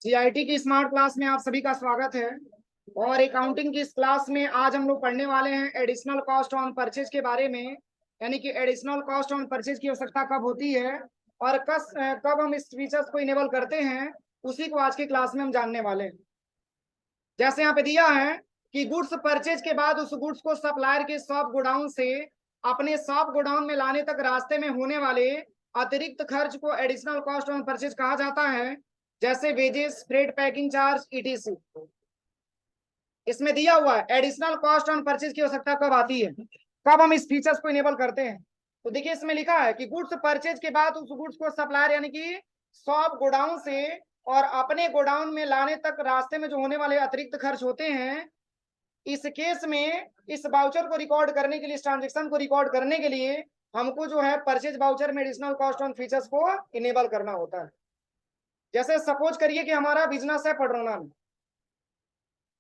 GIT की smart class में आप सभी का स्वागत है। और अकाउंटिंग की इस क्लास में आज हम लोग पढ़ने वाले हैं एडिशनल कॉस्ट ऑन परचेज के बारे में। यानी कि एडिशनल कॉस्ट ऑन परचेज की आवश्यकता कब होती है और कब हम इस फीचर्स को इनेबल करते हैं, उसी को आज की क्लास में हम जानने वाले हैं। जैसे यहाँ पे दिया है कि गुड्स परचेज के बाद उस गुड्स को सप्लायर के शॉप गोडाउन से अपने शॉप गोडाउन में लाने तक रास्ते में होने वाले अतिरिक्त खर्च को एडिशनल कॉस्ट ऑन परचेज कहा जाता है, जैसे wages, freight, packing charge, etc. इसमें दिया हुआ है एडिशनल कॉस्ट ऑन परचेज की आवश्यकता कब आती है, कब हम इस फीचर्स को इनेबल करते हैं। तो देखिए इसमें लिखा है कि गुड्स परचेज के बाद उस गुड्स को सप्लायर यानी कि शॉप गोडाउन से और अपने गोडाउन में लाने तक रास्ते में जो होने वाले अतिरिक्त खर्च होते हैं, इस केस में इस बाउचर को रिकॉर्ड करने के लिए, इस ट्रांजेक्शन को रिकॉर्ड करने के लिए हमको जो है परचेज बाउचर में एडिशनल कॉस्ट ऑन फीचर्स को इनेबल करना होता है। जैसे सपोज करिए कि हमारा बिजनेस है पडरौना में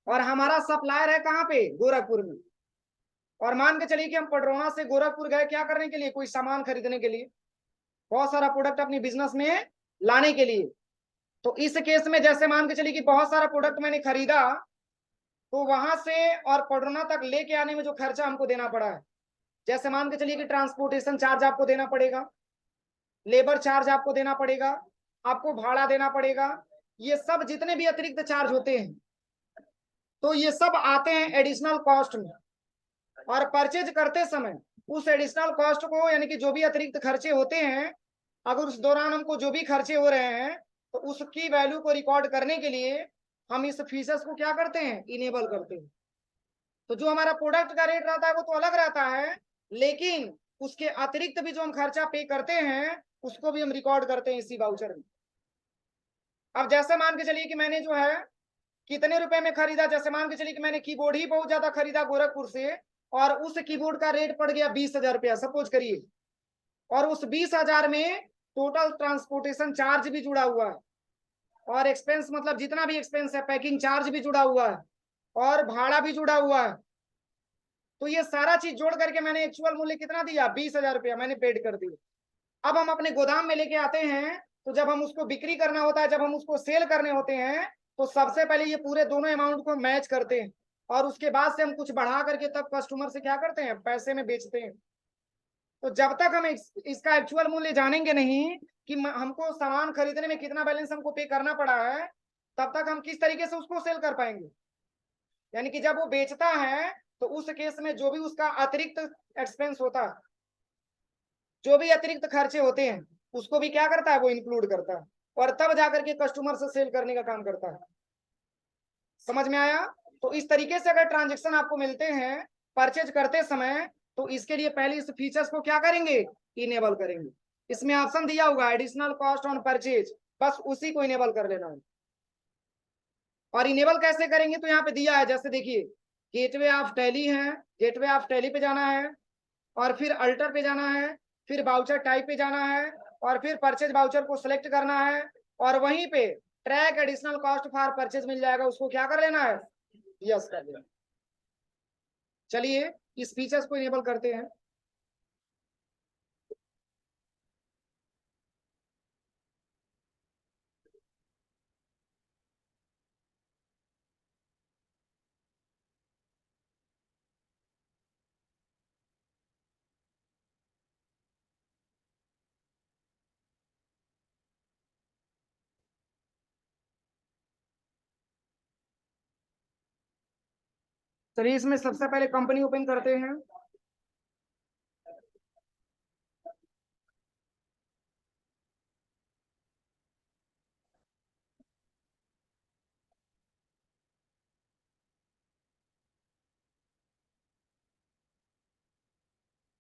और हमारा सप्लायर है कहाँ पे, गोरखपुर में। और मान के चलिए कि हम पडरौना से गोरखपुर गए क्या करने के लिए, कोई सामान खरीदने के लिए, बहुत सारा प्रोडक्ट अपनी बिजनेस में लाने के लिए। तो इस केस में जैसे मान के चलिए कि बहुत सारा प्रोडक्ट मैंने खरीदा, तो वहां से और पडरौना तक लेके आने में जो खर्चा हमको देना पड़ा है, जैसे मान के चलिए कि ट्रांसपोर्टेशन चार्ज आपको देना पड़ेगा, लेबर चार्ज आपको देना पड़ेगा, आपको भाड़ा देना पड़ेगा, ये सब जितने भी अतिरिक्त चार्ज होते हैं तो ये सब आते हैं एडिशनल कॉस्ट में। और परचेज करते समय उस एडिशनल कॉस्ट को, यानी कि जो भी अतिरिक्त खर्चे होते हैं, अगर उस दौरान हमको जो भी खर्चे हो रहे हैं तो उसकी वैल्यू को रिकॉर्ड करने के लिए हम इस फीचर्स को क्या करते हैं, इनेबल करते हैं। तो जो हमारा प्रोडक्ट का रेट रहता है वो तो अलग रहता है, लेकिन उसके अतिरिक्त भी जो हम खर्चा पे करते हैं उसको भी हम रिकॉर्ड करते हैं इसी वाउचर में। अब जैसे मान के चलिए कि मैंने जो है कितने रुपए में खरीदा, जैसे मान के चलिए कि मैंने कीबोर्ड ही बहुत ज्यादा खरीदा गोरखपुर से और उस कीबोर्ड का रेट पड़ गया 20,000 रुपया सपोज करिए, और उस 20,000 में टोटल ट्रांसपोर्टेशन चार्ज भी जुड़ा हुआ है और एक्सपेंस मतलब जितना भी एक्सपेंस है, पैकिंग चार्ज भी जुड़ा हुआ है और भाड़ा भी जुड़ा हुआ है। तो ये सारा चीज जोड़ करके मैंने एक्चुअल मूल्य कितना दिया, 20,000 रुपया मैंने पेड कर दिया। अब हम अपने गोदाम में लेके आते हैं, तो जब हम उसको बिक्री करना होता है, जब हम उसको सेल करने होते हैं, तो सबसे पहले ये पूरे दोनों अमाउंट को मैच करते हैं और उसके बाद से हम कुछ बढ़ा करके तब कस्टमर से क्या करते हैं, पैसे में बेचते हैं। तो जब तक हम इसका एक्चुअल मूल्य जानेंगे नहीं कि हमको सामान खरीदने में कितना बैलेंस हमको पे करना पड़ा है, तब तक हम किस तरीके से उसको सेल कर पाएंगे। यानी कि जब वो बेचता है तो उस केस में जो भी उसका अतिरिक्त एक्सपेंस होता है, जो भी अतिरिक्त खर्चे होते हैं, उसको भी क्या करता है, वो इंक्लूड करता है और तब जाकर के कस्टमर से सेल करने का काम करता है। समझ में आया? तो इस तरीके से अगर ट्रांजेक्शन आपको मिलते हैं परचेज करते समय, तो इसके लिए पहले इस फीचर्स को क्या करेंगे, इनेबल करेंगे। इसमें ऑप्शन दिया होगा एडिशनल कॉस्ट ऑन परचेज, बस उसी को इनेबल कर लेना है। और इनेबल कैसे करेंगे, तो यहाँ पे दिया है, जैसे देखिए गेटवे ऑफ टैली है, गेटवे ऑफ टैली पे जाना है और फिर अल्टर पे जाना है, फिर बाउचर टाइप पे जाना है और फिर परचेज बाउचर को सिलेक्ट करना है और वहीं पे track additional cost for purchase मिल जाएगा, उसको क्या कर लेना है, यस कर लेना। चलिए इस फीचर्स को इनेबल करते हैं। चलिए इसमें सबसे पहले कंपनी ओपन करते हैं।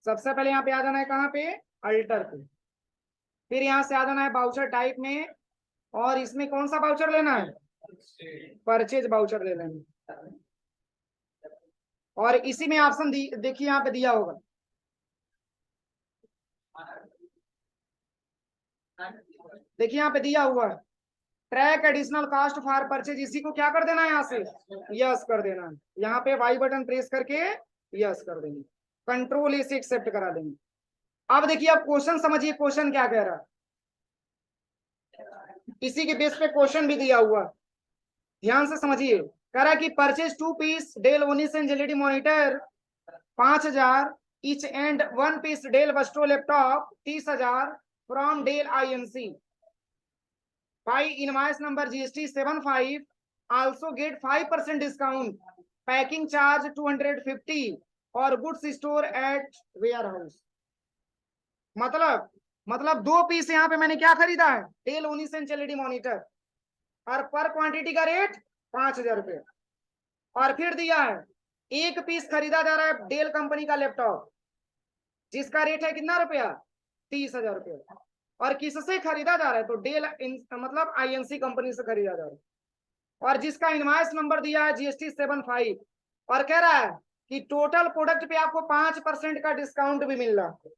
सबसे पहले यहाँ पे आ जाना है, कहाँ पे, अल्टर पे। फिर यहाँ से आ जाना है बाउचर टाइप में और इसमें कौन सा बाउचर लेना है, परचेज बाउचर लेना है। और इसी में ऑप्शन देखिए यहाँ पे दिया होगा, देखिए यहाँ पे दिया हुआ है track additional cost for purchase, इसी को क्या कर देना है, यहाँ से यस कर देना है। यहाँ पे वाई बटन प्रेस करके यस कर देंगे, कंट्रोल ए से एक्सेप्ट करा देंगे। अब देखिए, अब क्वेश्चन समझिए, क्वेश्चन क्या कह रहा है। इसी के बेस पे क्वेश्चन भी दिया हुआ, ध्यान से समझिए। कह रहा है कि परचेज 2 पीस डेल ओनिस LED monitor 5,000 each and 1 piece Dell Vostro laptop 30,000 from Dell Inc by invoice number GST 75 also get 5% discount, packing charge 250 और goods store at warehouse. मतलब 2 पीस यहाँ पे मैंने क्या खरीदा है, डेल ओनिस एलईडी मॉनिटर, और पर क्वांटिटी का रेट 5,000 रुपये। और फिर दिया है 1 पीस खरीदा जा रहा है डेल कंपनी का लैपटॉप, जिसका रेट है कितना रुपया, 30,000 रुपये। और किससे खरीदा जा रहा है, तो डेल मतलब आईएनसी कंपनी से खरीदा जा रहा है, और जिसका इनवॉइस नंबर दिया है जीएसटी 75, और कह रहा है कि टोटल प्रोडक्ट पे आपको 5% का डिस्काउंट भी मिल रहा है।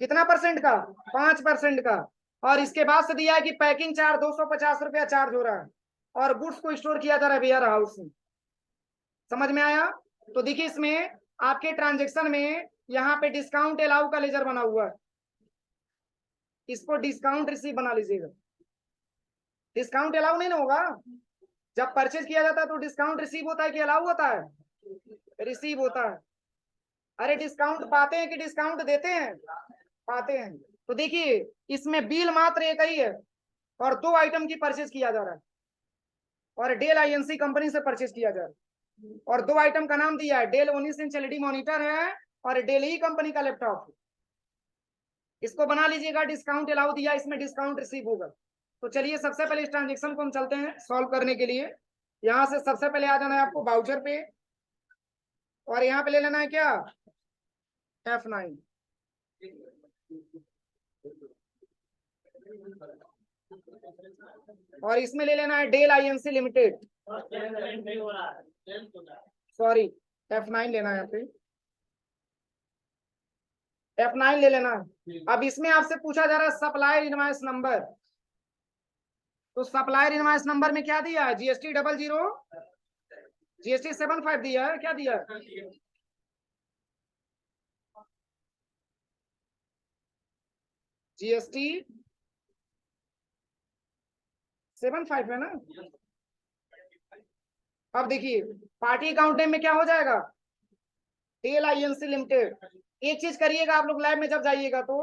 कितना परसेंट का, 5% का। और इसके बाद से दिया है कि पैकिंग चार्ज 250 रुपया चार्ज हो रहा है, और गुड्स को स्टोर किया जा रहा है वेयर हाउस में। समझ में आया? तो देखिए इसमें आपके ट्रांजेक्शन में यहाँ पे डिस्काउंट अलाउ का लेजर बना हुआ है, इसको डिस्काउंट रिसीव बना लीजिएगा। डिस्काउंट अलाउ नहीं ना होगा, जब परचेज किया जाता है तो डिस्काउंट रिसीव होता है कि अलाउ होता है, रिसीव होता है। अरे डिस्काउंट पाते हैं कि डिस्काउंट देते हैं, पाते हैं। तो देखिए इसमें बिल मात्र एक ही है, और 2 आइटम की परचेज किया जा रहा है, और डेल आईएनसी कंपनी से परचेज किया जा रहा है, और 2 आइटम का नाम दिया है, डेल 19 इंच एलईडी मॉनिटर है और डेल ही कंपनी का लैपटॉप। इसको बना लीजिएगा, डिस्काउंट अलाउ दिया, इसमें डिस्काउंट रिसीव होगा। तो चलिए सबसे पहले इस ट्रांजेक्शन को हम चलते हैं सॉल्व करने के लिए। यहाँ से सबसे पहले आ जाना है आपको वाउचर पे, और यहाँ पे ले लेना है क्या, F9। और इसमें ले लेना है del INC limited, sorry F9 लेना है यहाँ पे, F9 ले लेना है। अब इसमें आपसे पूछा जा रहा है सप्लायर इनवॉइस नंबर, तो सप्लायर इनवॉइस नंबर में क्या दिया है, जीएसटी 00 जीएसटी 75 दिया है, क्या दिया है, जीएसटी 75 है ना। अब देखिए पार्टी अकाउंट में क्या हो जाएगा, डेल आईएनसी लिमिटेड। एक चीज करिएगा आप लोग लैब में जब जाइएगा तो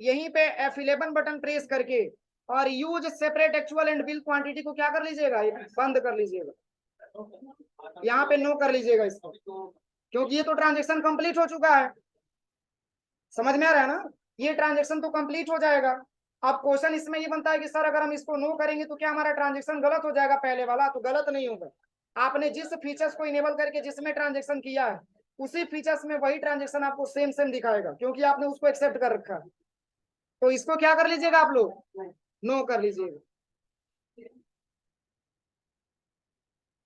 यहीं पे F11 बटन प्रेस करके और use separate actual and bill quantity को क्या कर लीजिएगा, बंद कर लीजिएगा, यहाँ पे नो कर लीजिएगा इसको, क्योंकि ये तो ट्रांजेक्शन कंप्लीट हो चुका है। समझ में आ रहा है ना, ये ट्रांजेक्शन तो कंप्लीट हो जाएगा। अब क्वेश्चन इसमें ये बनता है कि सर अगर हम इसको नो करेंगे तो क्या हमारा ट्रांजेक्शन गलत हो जाएगा, पहले वाला तो गलत नहीं होगा। आपने जिस फीचर्स को इनेबल करके जिसमें ट्रांजेक्शन किया है उसी फीचर्स में वही ट्रांजेक्शन आपको सेम सेम दिखाएगा, क्योंकि आपने उसको एक्सेप्ट कर रखा है। तो इसको क्या कर लीजिएगा आप लोग, नो कर लीजिएगा,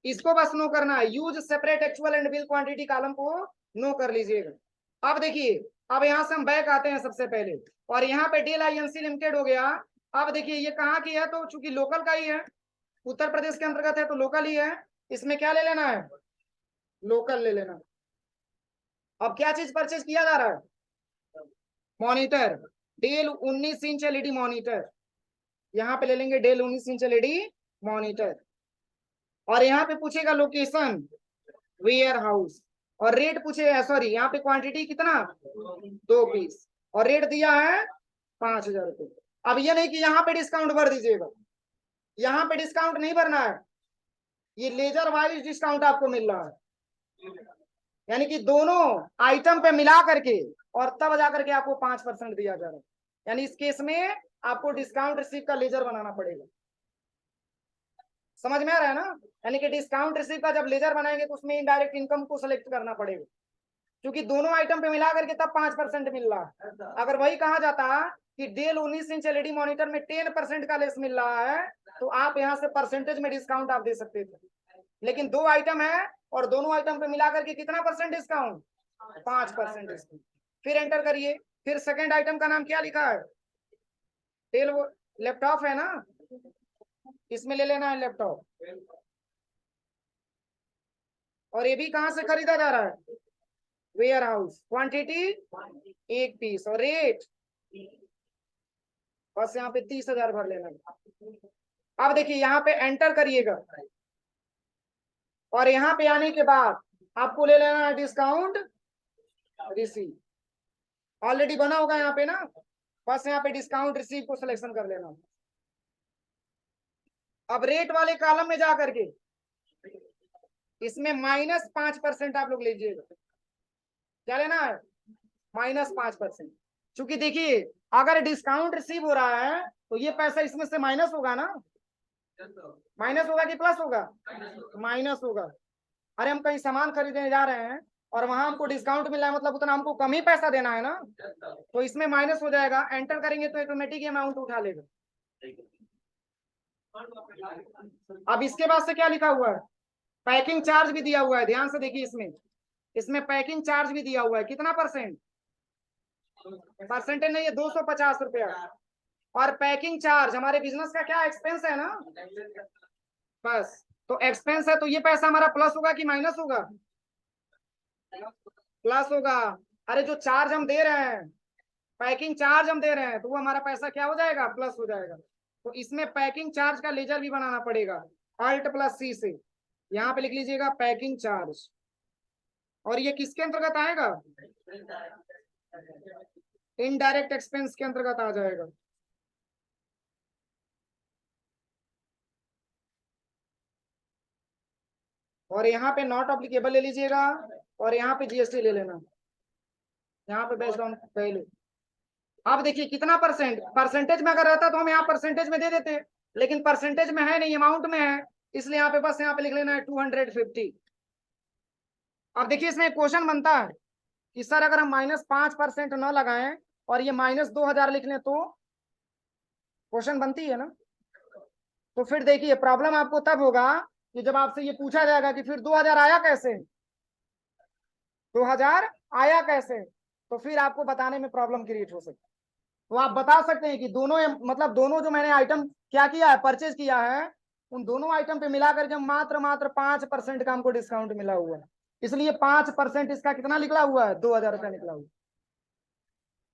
इसको बस नो करना है, use separate actual and bill quantity column को नो कर लीजिएगा। अब देखिए अब यहाँ से हम बैक आते हैं सबसे पहले, और यहाँ पे डेल आईएनसी लिमिटेड हो गया। अब देखिए ये कहाँ की है, तो चूंकि लोकल का ही है, उत्तर प्रदेश के अंतर्गत है तो लोकल ही है, इसमें क्या ले लेना है, लोकल ले लेना। अब क्या चीज परचेज किया जा रहा है, monitor, Dell 19 inch LED monitor, यहाँ पे ले लेंगे डेल 19 इंच एलईडी मॉनिटर। और यहाँ पे पूछेगा लोकेशन वेयर हाउस, और रेट पूछे, सॉरी यहाँ पे क्वांटिटी कितना, 2 पीस, और रेट दिया है 5,000 रुपये। अब ये नहीं कि यहाँ पे डिस्काउंट भर दीजिएगा, यहाँ पे डिस्काउंट नहीं भरना है, ये लेजर वाइज डिस्काउंट आपको मिल रहा है, यानी कि दोनों आइटम पे मिला करके और तब जा करके आपको 5% दिया जा रहा है। यानी इस केस में आपको डिस्काउंट रिसीव का लेजर बनाना पड़ेगा। समझ में आ रहा है ना, यानी कि डिस्काउंट रिसीव का जब लेजर बनाएंगे तो उसमें इनडायरेक्ट इनकम को सिलेक्ट करना पड़ेगा, क्योंकि दोनों आइटम पे मिला करके तब 5% मिल रहा है। अगर वही कहा जाता कि डेल 19 इंच एलईडी मॉनिटर में 10% का लेस मिल रहा है तो आप यहाँ से परसेंटेज में डिस्काउंट आप दे सकते थे, लेकिन 2 आइटम है और दोनों आइटम पे मिला करके कितना परसेंट डिस्काउंट, 5% डिस्काउंट। फिर एंटर करिए, फिर सेकेंड आइटम का नाम क्या लिखा है, डेल लैपटॉप है ना, इसमें ले लेना है लैपटॉप, और ये भी कहां से खरीदा जा रहा है, वेयर हाउस, क्वांटिटी 1 पीस, और रेट बस यहाँ पे 30,000 भर लेना है। अब देखिए यहाँ पे एंटर करिएगा और यहाँ पे आने के बाद आपको ले लेना है डिस्काउंट रिसीव। ऑलरेडी बना होगा यहाँ पे ना, बस यहाँ पे डिस्काउंट रिसीव को सिलेक्शन कर लेना। अब रेट वाले कॉलम में जा करके इसमें -5% आप लोग लीजिएगा। क्या लेना है? -5%। क्योंकि देखिए अगर डिस्काउंट रिसीव हो रहा है तो ये पैसा इसमें से माइनस होगा ना, माइनस होगा कि प्लस होगा? माइनस होगा। अरे हम कहीं सामान खरीदने जा रहे हैं और वहां हमको डिस्काउंट मिला है, मतलब उतना हमको कम ही पैसा देना है ना, तो इसमें माइनस हो जाएगा। एंटर करेंगे तो ऑटोमेटिक अमाउंट उठा लेगा। अब इसके बाद से क्या लिखा हुआ है? पैकिंग चार्ज भी दिया हुआ है, ध्यान से देखिए इसमें, इसमें पैकिंग चार्ज भी दिया हुआ है। कितना परसेंट? परसेंटेज नहीं है, 250 रुपया। और पैकिंग चार्ज हमारे बिजनेस का क्या एक्सपेंस है ना, बस। तो एक्सपेंस है तो ये पैसा हमारा प्लस होगा कि माइनस होगा? प्लस होगा। अरे जो चार्ज हम दे रहे हैं, पैकिंग चार्ज हम दे रहे हैं, तो वो हमारा पैसा क्या हो जाएगा? प्लस हो जाएगा। तो इसमें पैकिंग चार्ज का लेजर भी बनाना पड़ेगा, Alt+C से। यहाँ पे लिख लीजिएगा पैकिंग चार्ज। और ये किसके अंतर्गत आएगा? इनडायरेक्ट एक्सपेंस के अंतर्गत आ जाएगा। और यहाँ पे नॉट अप्लीकेबल ले लीजिएगा और यहाँ पे जीएसटी ले लेना, यहाँ पे बेस्ड ऑन वैल्यू। अब देखिए कितना परसेंट, परसेंटेज में अगर रहता तो हम यहाँ परसेंटेज में दे देते, लेकिन परसेंटेज में है नहीं, अमाउंट में है, इसलिए यहाँ पे बस यहाँ पे लिख लेना है 250। अब देखिए इसमें क्वेश्चन बनता है कि सर अगर हम -5% न लगाएं और ये -2000 लिख लें तो? क्वेश्चन बनती है ना। तो फिर देखिए प्रॉब्लम आपको तब होगा कि जब आपसे ये पूछा जाएगा कि फिर 2000 आया कैसे, 2000 आया कैसे, तो फिर आपको बताने में प्रॉब्लम क्रिएट हो सकती है। तो आप बता सकते हैं कि दोनों, मतलब दोनों जो मैंने आइटम क्या किया है, परचेज किया है, उन दोनों आइटम पे मिलाकर के मात्र 5% का हमको डिस्काउंट मिला हुआ है, इसलिए 5% इसका कितना निकला हुआ है? 2000 रुपया निकला हुआ है।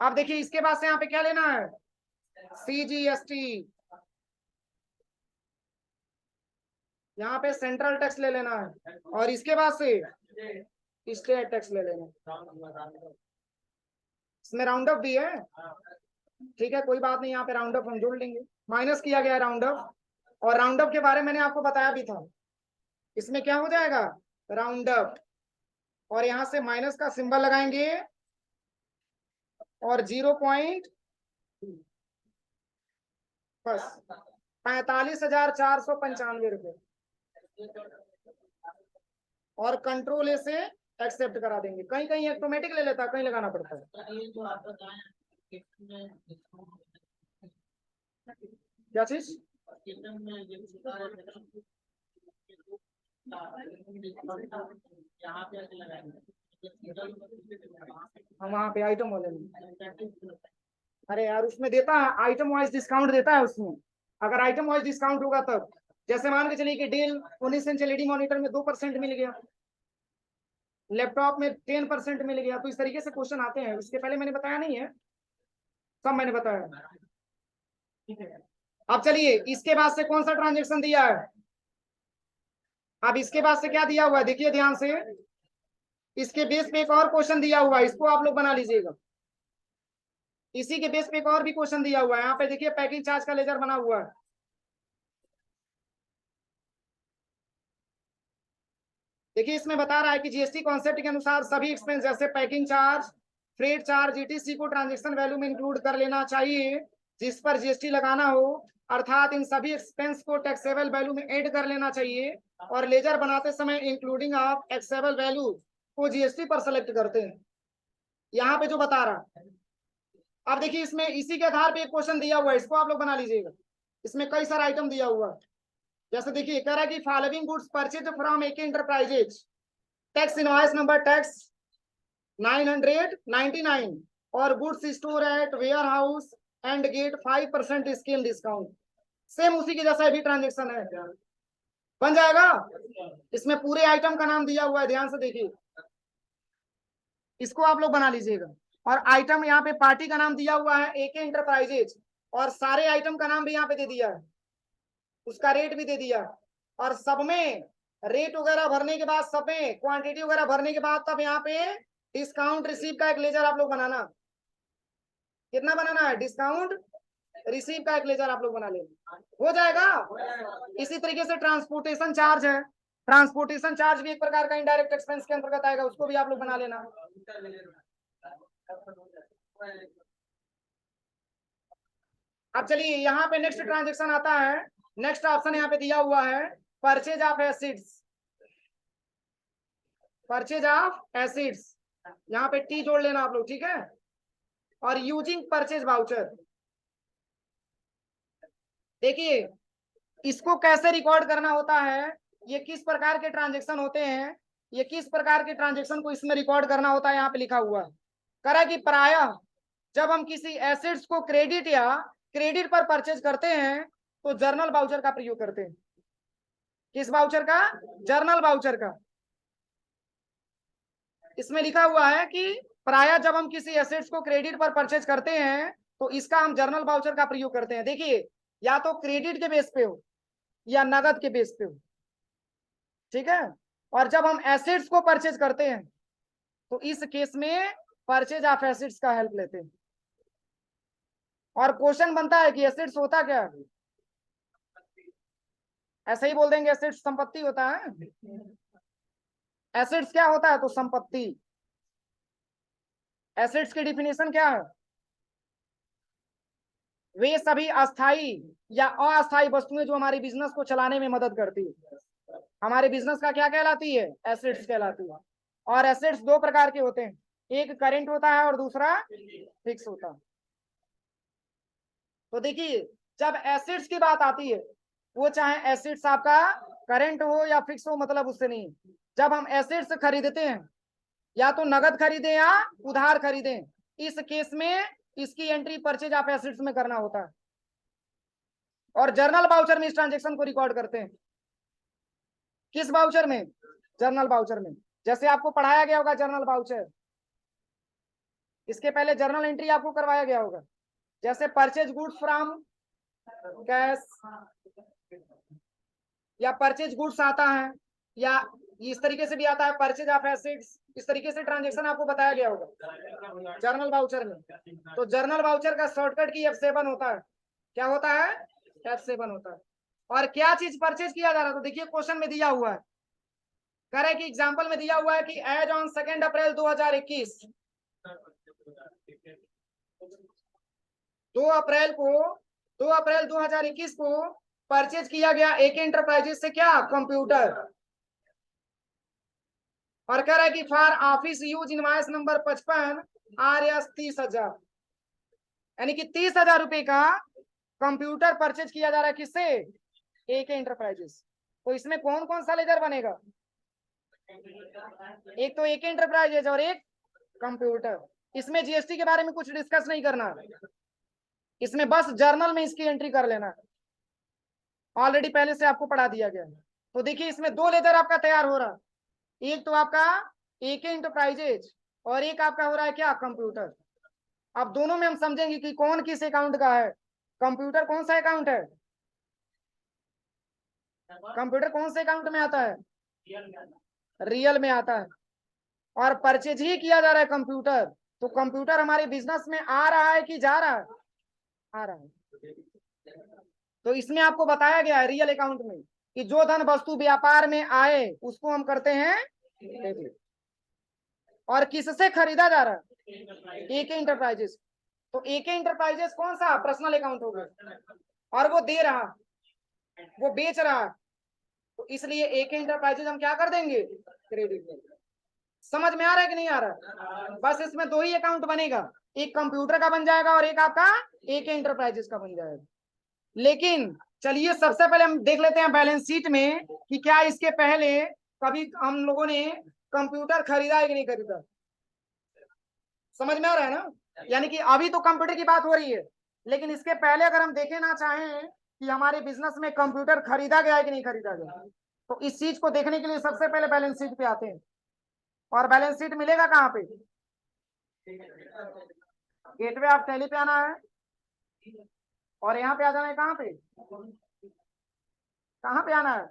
आप देखिए इसके बाद से यहाँ पे क्या लेना है? CGST। यहाँ पे सेंट्रल टैक्स ले लेना है और इसके बाद से स्टेट टैक्स ले लेना है। इसमें राउंड अप भी है, ठीक है, कोई बात नहीं, यहाँ पे राउंड अप हम जोड़ लेंगे। माइनस किया गया है राउंड अप, और राउंड अप के बारे में मैंने आपको बताया भी था। इसमें क्या हो जाएगा? Round up. और यहाँ से माइनस का सिंबल लगाएंगे और 0. बस 45,495 रुपये। और कंट्रोल ए से एक्सेप्ट करा देंगे। कहीं कहीं ऑटोमेटिक ले लेता है, कहीं लगाना पड़ता है। क्या चीज? हम वहाँ पे आइटम वाले में, अरे यार उसमें देता है आइटम वाइज डिस्काउंट देता है उसमें। अगर आइटम वाइज डिस्काउंट होगा तब, जैसे मान के चलिए कि डेल 19 इंच एलईडी मॉनिटर में 2% मिल गया, लैपटॉप में 10% मिल गया, तो इस तरीके से क्वेश्चन आते हैं। इसके पहले मैंने बताया नहीं है, सब मैंने बताया। अब चलिए इसके बाद से कौन सा ट्रांजेक्शन दिया है? अब इसके बाद से क्या दिया हुआ है देखिए ध्यान से, इसके बेस पे एक और क्वेश्चन दिया हुआ है, इसको आप लोग बना लीजिएगा। इसी के बेस पे एक और भी क्वेश्चन दिया हुआ है, यहाँ पे देखिए पैकिंग चार्ज का लेजर बना हुआ है। देखिए इसमें बता रहा है कि जीएसटी कॉन्सेप्ट के अनुसार सभी एक्सपेंस जैसे packing charge, freight charge, ETC को ट्रांजैक्शन वैल्यू में इंक्लूड कर लेना चाहिए जिस पर जीएसटी लगाना हो, अर्थात इन सभी एक्सपेंस को टैक्सेबल वैल्यू में ऐड कर लेना चाहिए और लेजर बनाते समय इंक्लूडिंग ऑफ टैक्सेबल वैल्यू को जीएसटी पर सेलेक्ट करते हैं। यहाँ पे जो बता रहा है, अब देखिए इसमें इसी के आधार पे एक क्वेश्चन दिया हुआ है, इसको आप लोग बना लीजिएगा। इसमें कई सारा आइटम दिया हुआ है, जैसे देखिए कह रहा है कि following goods purchase from AK enterprises, tax invoice number tax 999 और goods store at warehouse and get 5% scale discount. Same उसी के जैसा भी ट्रांजेक्शन है, बन जाएगा। इसमें पूरे आइटम का नाम दिया हुआ है, ध्यान से देखिए, इसको आप लोग बना लीजिएगा। और आइटम यहाँ पे पार्टी का नाम दिया हुआ है AK एंटरप्राइजेज, और सारे आइटम का नाम भी यहाँ पे दे दिया है। उसका रेट भी दे दिया, और सब में रेट वगैरह भरने के बाद, सब में क्वांटिटी वगैरह भरने के बाद, तब यहाँ पे डिस्काउंट रिसीव का एक लेजर आप लोग बनाना। कितना बनाना है? डिस्काउंट रिसीव का एक लेजर आप लोग बना लेना, हो जाएगा। इसी तरीके से ट्रांसपोर्टेशन चार्ज है, ट्रांसपोर्टेशन चार्ज भी एक प्रकार का इनडायरेक्ट एक्सपेंस के अंतर्गत आएगा, उसको भी आप लोग बना लेना। अब चलिए यहाँ पे नेक्स्ट ट्रांजेक्शन आता है। नेक्स्ट ऑप्शन यहाँ पे दिया हुआ है purchase of acids, purchase of acids, यहाँ पे टी जोड़ लेना आप लोग, ठीक है। और यूजिंग परचेज वाउचर, देखिए इसको कैसे रिकॉर्ड करना होता है, ये किस प्रकार के ट्रांजेक्शन होते हैं, ये किस प्रकार के ट्रांजेक्शन को इसमें रिकॉर्ड करना होता है, यहाँ पे लिखा हुआ है। करा कि प्रायः जब हम किसी एसेट्स को क्रेडिट या क्रेडिट पर परचेज करते हैं तो जर्नल वाउचर का प्रयोग करते हैं। किस वाउचर का? जर्नल वाउचर का। इसमें लिखा हुआ है कि प्रायः जब हम किसी एसेट्स को क्रेडिट पर परचेज करते हैं तो इसका हम जर्नल वाउचर का प्रयोग करते हैं। देखिए या तो क्रेडिट के बेस पे हो या नगद के बेस पे हो, ठीक है। और जब हम एसेट्स को परचेज करते हैं तो इस केस में परचेज ऑफ एसेट्स का हेल्प लेते हैं। और क्वेश्चन बनता है कि एसेट्स होता क्या है, ऐसे ही बोल देंगे एसेट्स संपत्ति होता है। एसेट्स क्या होता है? तो संपत्ति। एसेट्स की डिफिनेशन क्या है? वे सभी अस्थाई या अस्थाई वस्तुएं जो हमारी बिजनेस को चलाने में मदद करती है। हमारे बिजनेस का क्या कहलाती है? एसेट्स कहलाती है। और एसेट्स दो प्रकार के होते हैं, एक करेंट होता है और दूसरा फिक्स होता है। तो देखिए जब एसेट्स की बात आती है, वो चाहे एसेट्स आपका करेंट हो या फिक्स हो, मतलब उससे नहीं। जब हम एसेट्स खरीदते हैं, या तो नगद खरीदें या उधार खरीदें, इस केस में इसकी एंट्री परचेज ऑफ एसेट्स में करना होता है। और जर्नल वाउचर में इस ट्रांजेक्शन को रिकॉर्ड करते हैं। किस वाउचर में? जर्नल वाउचर में। जैसे आपको पढ़ाया गया होगा जर्नल वाउचर, इसके पहले जर्नल एंट्री आपको करवाया गया होगा। जैसे परचेज गुड्स फ्रॉम कैश, या परचेज गुड्स आता है, या इस तरीके से भी आता है परचेज ऑफ एसेट्स। इस तरीके से ट्रांजेक्शन आपको बताया गया होगा जर्नल वाउचर में। तो जर्नल वाउचर का शॉर्टकट की F7 होता है। क्या होता है? F7 होता है। और क्या चीज परचेज किया जा रहा है? तो देखिए क्वेश्चन में दिया हुआ है, कह रहे कि एग्जांपल में दिया हुआ है कि एज ऑन 2 अप्रैल 2021, 2 अप्रैल को 2 अप्रैल 2021 को परचेज किया गया एके इंटरप्राइजेस से क्या? कंप्यूटर। और कह रहा है कि for office use invoice number 55 RS 30,000, यानी कि 30,000 रुपए का कंप्यूटर परचेज किया जा रहा है। किससे? एके इंटरप्राइजेस। तो इसमें कौन कौन सा लेजर बनेगा? एक तो एके इंटरप्राइजेस और एक कंप्यूटर। इसमें जीएसटी के बारे में कुछ डिस्कस नहीं करना, इसमें बस जर्नल में इसकी एंट्री कर लेना, ऑलरेडी पहले से आपको पढ़ा दिया गया है। तो देखिए इसमें दो लेजर आपका तैयार हो रहा, एक तो आपका एके इंटरप्राइजेज और एक आपका हो रहा है क्या? कंप्यूटर। अब दोनों में हम समझेंगे कि कौन किस अकाउंट का है। कंप्यूटर कौन सा अकाउंट है? कंप्यूटर कौन से अकाउंट में आता है? रियल में आता है। और परचेज ही किया जा रहा है कंप्यूटर, तो कंप्यूटर हमारे बिजनेस में आ रहा है कि जा रहा है? आ रहा है। तो इसमें आपको बताया गया है रियल अकाउंट में कि जो धन वस्तु व्यापार में आए उसको हम करते हैं डेबिट। और किससे खरीदा जा रहा है? एके इंटरप्राइजेस। तो एके इंटरप्राइजेस कौन सा? पर्सनल अकाउंट हो गया। और वो दे रहा, वो बेच रहा, तो इसलिए एके इंटरप्राइजेस हम क्या कर देंगे? क्रेडिट देंगे। समझ में आ रहा है कि नहीं आ रहा? बस इसमें दो ही अकाउंट बनेगा, एक कंप्यूटर का बन जाएगा और एक आपका एके इंटरप्राइजेस का बन जाएगा। लेकिन चलिए सबसे पहले हम देख लेते हैं बैलेंस शीट में कि क्या इसके पहले कभी हम लोगों ने कंप्यूटर खरीदा है कि नहीं खरीदा। समझ में आ रहा है ना? यानी कि अभी तो कंप्यूटर की बात हो रही है, लेकिन इसके पहले अगर हम देखे ना चाहें कि हमारे बिजनेस में कंप्यूटर खरीदा गया है कि नहीं खरीदा गया, तो इस चीज को देखने के लिए सबसे पहले बैलेंस शीट पे आते हैं। और बैलेंस शीट मिलेगा कहाँ पे? गेटवे ऑफ टैली पे आना है, और यहाँ पे आ जाना है कहाँ पे? कहाँ पे आना है,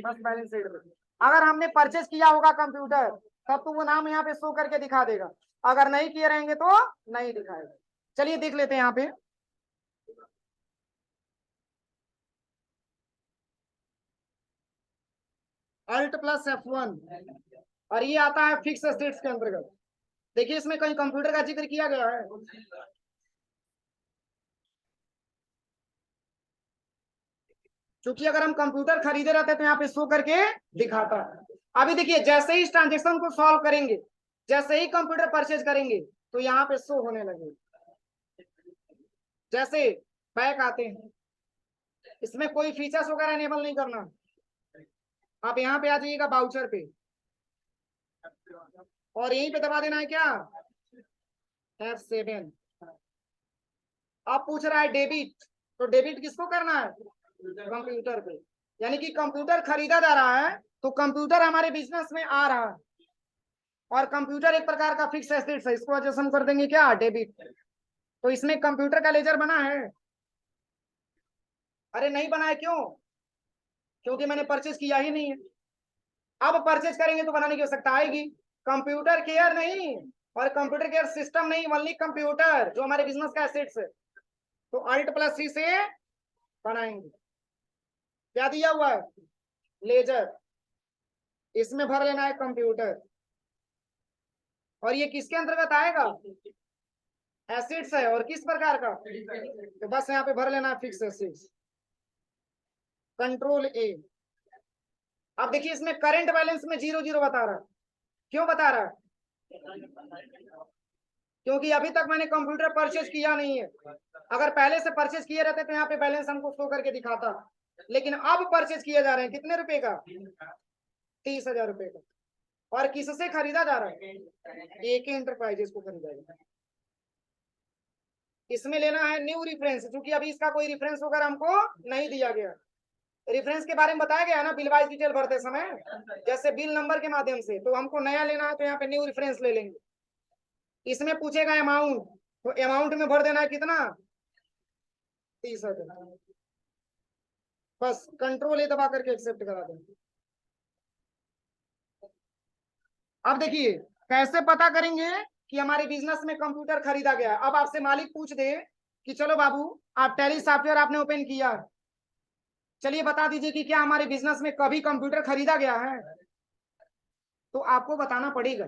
बस बैलेंस शीट में। अगर हमने परचेज किया होगा कंप्यूटर तब तो वो नाम यहाँ पे शो करके दिखा देगा, अगर नहीं किए रहेंगे तो नहीं दिखाएगा। चलिए देख लेते हैं यहाँ पे। अल्ट प्लस F1 और ये आता है फिक्स एसेट्स के अंतर्गत। देखिए इसमें कहीं कंप्यूटर का जिक्र किया गया है, क्योंकि अगर हम कंप्यूटर खरीदे रहते तो यहाँ पे शो करके दिखाता है। अभी देखिए जैसे ही इस ट्रांजेक्शन को सॉल्व करेंगे, जैसे ही कंप्यूटर परचेज करेंगे तो यहाँ पे शो होने लगे। जैसे बैक आते हैं, इसमें कोई फीचर्स वगैरह एनेबल नहीं करना, आप यहाँ पे आ जाइएगा बाउचर पे और यहीं पे दबा देना है क्या, F7। अब पूछ रहा है डेबिट, तो डेबिट किसको करना है, कंप्यूटर पे। यानी कि कंप्यूटर खरीदा जा रहा है तो कंप्यूटर हमारे बिजनेस में आ रहा है, और कंप्यूटर एक प्रकार का फिक्स एसेट्स है, इसको वजह हम कर देंगे क्या, डेबिट। तो इसमें कंप्यूटर का लेजर बना है, अरे नहीं बना है क्यों, क्योंकि मैंने परचेज किया ही नहीं है। अब परचेज करेंगे तो बनाने की आवश्यकता आएगी। कंप्यूटर केयर नहीं, और कंप्यूटर केयर सिस्टम नहीं, ओनली कंप्यूटर जो हमारे बिजनेस का एसेट्स है, तो अल्ट प्लस सी से बनाएंगे। क्या दिया हुआ है, लेजर, इसमें भर लेना है कंप्यूटर, और ये किसके अंतर्गत आएगा, एसिड्स है, और किस प्रकार का, तो बस यहाँ पे भर लेना है फिक्स एसिड्स, कंट्रोल ए। अब देखिए इसमें करंट बैलेंस में 0 0 बता रहा है, क्यों बता रहा है, क्योंकि अभी तक मैंने कंप्यूटर परचेज किया नहीं है। अगर पहले से परचेज किए रहते तो यहाँ पे बैलेंस हमको शो करके दिखाता, लेकिन अब परचेज किए जा रहे हैं कितने रुपए का, 30,000 रुपए का। और किससे खरीदा जा रहा है, AK एंटरप्राइजेस को खरीदा जा रहा है। इसमें लेना है न्यू रेफरेंस, क्योंकि अभी इसका कोई रेफरेंस वगैरह हमको नहीं दिया गया। रेफरेंस के बारे में बताया गया है ना बिल वाइज डिटेल भरते समय, जैसे बिल नंबर के माध्यम से, तो हमको नया लेना है तो यहाँ पे न्यू रेफरेंस ले लेंगे। इसमें पूछेगा अमाउंट, तो अमाउंट में भर देना है कितना, 30,000। बस कंट्रोल ए दबा करके एक्सेप्ट करा देंगे। अब देखिए कैसे पता करेंगे कि हमारे बिजनेस में कंप्यूटर खरीदा गया। अब आपसे मालिक पूछ दे कि चलो बाबू आप टैली सॉफ्टवेयर आपने ओपन किया, चलिए बता दीजिए कि क्या हमारे बिजनेस में कभी कंप्यूटर खरीदा गया है, तो आपको बताना पड़ेगा।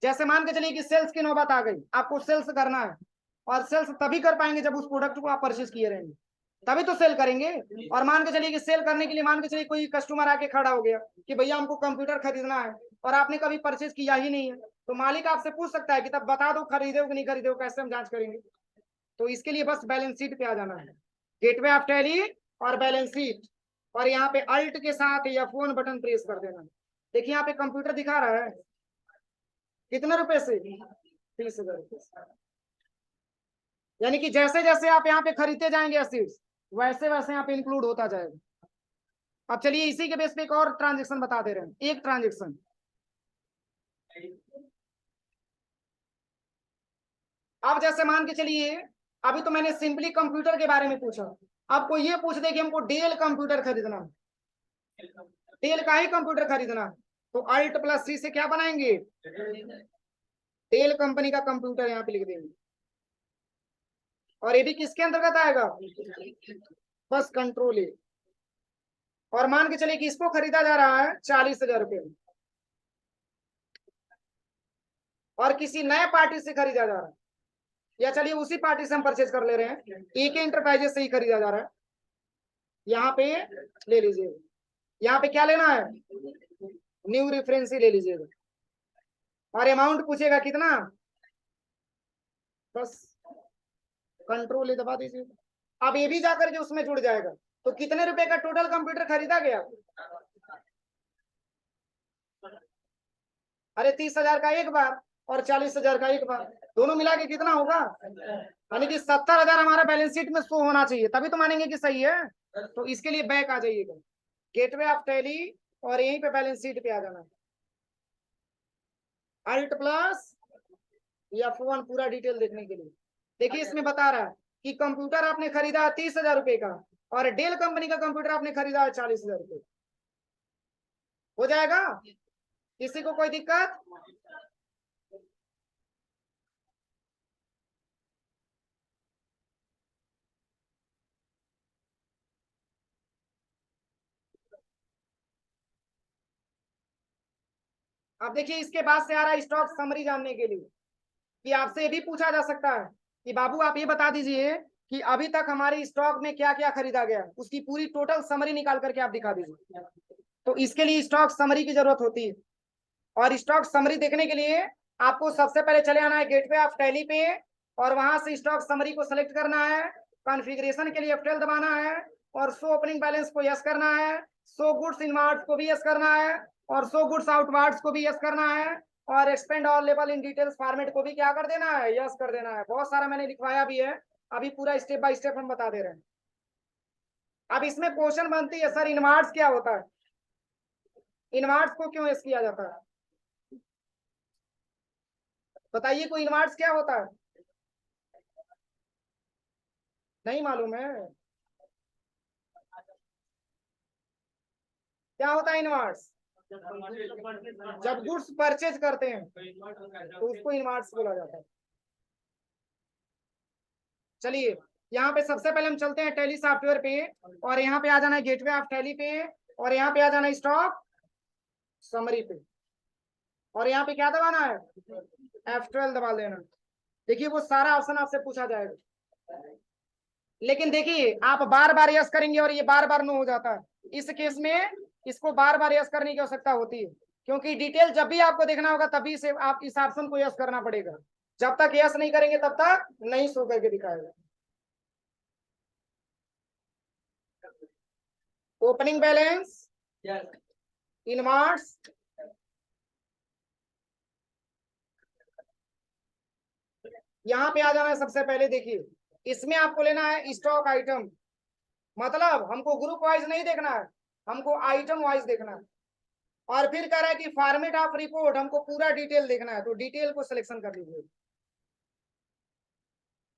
जैसे मान के चलिए कि सेल्स की नौबत आ गई, आपको सेल्स करना है, और सेल्स तभी कर पाएंगे जब उस प्रोडक्ट को आप परचेज किए रहेंगे, तभी तो सेल करेंगे। और मान के चलिए कि सेल करने के लिए मान के चलिए कोई कस्टमर आके खड़ा हो गया कि भैया हमको कंप्यूटर खरीदना है, और आपने कभी परचेज किया ही नहीं है, तो मालिक आपसे पूछ सकता है कि तब बता दो खरीदे हो कि नहीं खरीदे हो, कैसे हम जांच करेंगे। तो इसके लिए बस बैलेंस शीट पे आ जाना है, गेटवे ऑफ टैली और बैलेंस शीट, और यहाँ पे अल्ट के साथ F1 बटन प्रेस कर देना। देखिए यहाँ पे कंप्यूटर दिखा रहा है कितने रुपए से, 30,000 रुपए से। यानी कि जैसे जैसे आप यहाँ पे खरीदते जाएंगे एसिड्स, वैसे वैसे यहाँ पे इंक्लूड होता जाएगा। अब चलिए इसी के बेस पे एक और ट्रांजेक्शन बता दे रहे हैं, एक ट्रांजेक्शन। अब जैसे मान के चलिए अभी तो मैंने सिंपली कंप्यूटर के बारे में पूछा, आपको ये पूछ दे कि हमको डेल कंप्यूटर खरीदना, डेल का ही कंप्यूटर खरीदना, तो अल्ट प्लस सी से क्या बनाएंगे, डेल कंपनी का कंप्यूटर यहाँ पे लिख देंगे। और ये भी किसके अंतर्गत आएगा, बस कंट्रोल ए। और मान के चलिए कि इसको खरीदा जा रहा है 40,000 रुपए में, और किसी नए पार्टी से खरीदा जा रहा है, या चलिए उसी पार्टी से हम परचेज कर ले रहे हैं, AK एंटरप्राइजेस से ही खरीदा जा रहा है। यहाँ पे ले लीजिएगा, यहाँ पे क्या लेना है, न्यू रेफरेंस ही ले लीजिएगा, और अमाउंट पूछेगा कितना, बस कंट्रोल ही दबा दीजिए। अब ये भी जाकर के उसमें जुड़ जाएगा, तो कितने रुपए का टोटल कंप्यूटर खरीदा गया, अरे 30,000 का एक बार और 40,000 का एक बार, दोनों मिला के कितना होगा, यानी कि 70,000 हमारा बैलेंस शीट में शो होना चाहिए, तभी तो मानेंगे कि सही है। तो इसके लिए बैक आ जाइएगा, गेटवे ऑफ टैली, और यहीं पे बैलेंस शीट पे आ जाना, अल्ट प्लस F1 पूरा डिटेल देखने के लिए। देखिए इसमें बता रहा है कि कंप्यूटर आपने खरीदा 30,000 रुपए का, और डेल कंपनी का कंप्यूटर आपने खरीदा है 40,000 रुपये, हो जाएगा? किसी को कोई दिक्कत? अब देखिए इसके बाद से आ रहा है स्टॉक समरी जानने के लिए, कि आपसे ये भी पूछा जा सकता है कि बाबू आप ये बता दीजिए कि अभी तक हमारे स्टॉक में क्या क्या खरीदा गया, उसकी पूरी टोटल समरी निकाल करके आप दिखा दीजिए। तो इसके लिए स्टॉक समरी की जरूरत होती है, और स्टॉक समरी देखने के लिए आपको सबसे पहले चले आना है गेटवे ऑफ टैली पे, और वहां से स्टॉक समरी को सिलेक्ट करना है। कॉन्फ़िगरेशन के लिए F12 दबाना है, और शो ओपनिंग बैलेंस को यस करना है, शो गुड्स इनवार्ड्स को भी यस करना है, और शो गुड्स आउटवार्ड्स को भी यस करना है, और expand all level in details format को भी क्या कर देना है, यस कर देना है। बहुत सारा मैंने लिखवाया भी है, अभी पूरा स्टेप बाय स्टेप हम बता दे रहे हैं। अब इसमें क्वेश्चन बनती है सर इनवार्ड्स क्या होता है, इनवार्ड्स को क्यों यस किया जाता है, बताइए कोई इनवार्ड्स क्या होता है? नहीं मालूम है? क्या होता है इनवार्ड्स? जब गुड्स परचेज करते हैं तो उसको इनवार्ड्स बोला जाता है। चलिए यहाँ पे सबसे पहले हम चलते हैं टैली सॉफ्टवेयर पे, और यहाँ पे आ जाना है गेटवे ऑफ टैली पे, और यहाँ पे आ जाना है स्टॉक समरी पे, और यहाँ पे क्या दबाना है, F12 दबा देना। देखिए वो सारा ऑप्शन आपसे पूछा जाएगा, लेकिन देखिए आप बार बार यस करेंगे और ये बार बार नो हो जाता है। इस केस में इसको बार बार यस करने की आवश्यकता होती है, क्योंकि डिटेल जब भी आपको देखना होगा तभी से आप इस ऑप्शन को यस करना पड़ेगा। जब तक यस नहीं करेंगे तब तक नहीं शो करके दिखाएगा। ओपनिंग बैलेंस, इनवार्ड्स, यहाँ पे आ जाना है सबसे पहले। देखिए इसमें आपको लेना है स्टॉक आइटम, मतलब हमको ग्रुप वाइज नहीं देखना है, हमको आइटम वाइज देखना है। और फिर कह रहा है कि फॉर्मेट ऑफ रिपोर्ट, हमको पूरा डिटेल देखना है, तो डिटेल को सिलेक्शन कर लीजिए।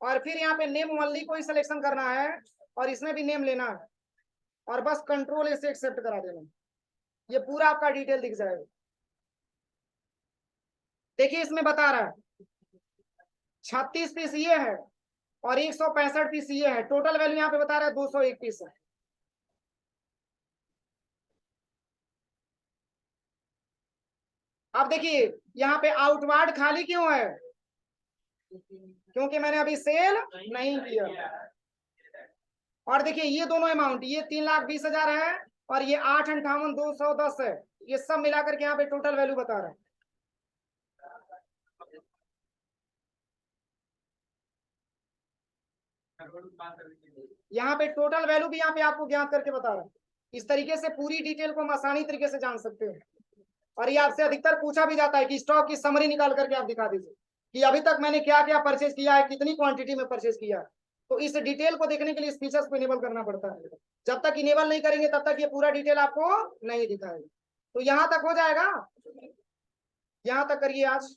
और फिर यहाँ पे नेम ओनली को ही सिलेक्शन करना है, और इसमें भी नेम लेना है, और बस कंट्रोल से एक्सेप्ट करा देना, ये पूरा आपका डिटेल दिख जाएगा। देखिए इसमें बता रहा है 36 पीस ये है, और 165 पीस ये है, टोटल वैल्यू यहाँ पे बता रहा है 201 पीस है। अब देखिए यहाँ पे आउटवार्ड खाली क्यों है, क्योंकि मैंने अभी सेल नहीं किया। और देखिए ये दोनों अमाउंट, ये 3,20,000 है, और ये 8,58,210 है, ये सब मिलाकर के यहाँ पे टोटल वैल्यू बता रहा है। यहाँ पे टोटल वैल्यू भी यहाँ पे आपको ज्ञात करके बता रहा है। इस तरीके से पूरी डिटेल को हम आसानी तरीके से जान सकते हैं। और ये आपसे अधिकतर पूछा भी जाता है कि स्टॉक की समरी निकाल करके आप दिखा दीजिए कि अभी तक मैंने क्या क्या परचेज किया है, कितनी क्वांटिटी में परचेज किया है। तो इस डिटेल को देखने के लिए फीचर्स को इनेबल करना पड़ता है। जब तक इनेबल नहीं करेंगे तब तक ये पूरा डिटेल आपको नहीं दिखाएगा। तो यहाँ तक हो जाएगा, यहाँ तक करिए आज।